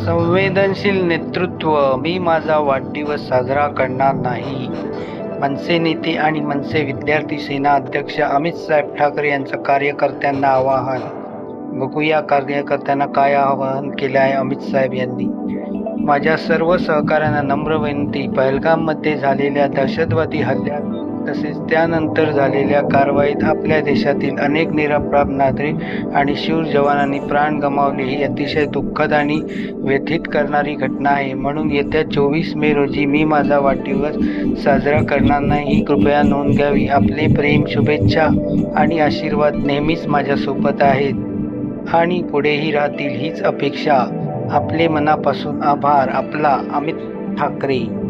संवेदनशील नेतृत्व. मी माझा वाढदिवस साजरा करणार नाही. मनसे नेते आणि मनसे विद्यार्थी सेना अध्यक्ष अमित साहेब ठाकरे यांचं कार्यकर्त्यांना आवाहन. बघूया कार्यकर्त्यांना काय आवाहन केलं आहे अमित साहेब यांनी. माझ्या सर्व सहकाऱ्यांना नम्र विनंती. पहलगाममध्ये झालेल्या दहशतवादी हल्ल्यात तसेच त्यानंतर झालेल्या कारवाईत आपल्या देशातील अनेक निरपराध नागरिक आणि शूर जवानांनी प्राण गमावले. ही अतिशय दुःखद आणि व्यथित करणारी घटना आहे. म्हणून येत्या 24 मे रोजी मी माझा वाढदिवस साजरा करणार नाही. कृपया नोंद घ्यावी. आपले प्रेम, शुभेच्छा आणि आशीर्वाद नेहमीच माझ्यासोबत आहेत आणि पुढेही राहतील हीच अपेक्षा. आपले मनापासून आभार. आपला अमित ठाकरे.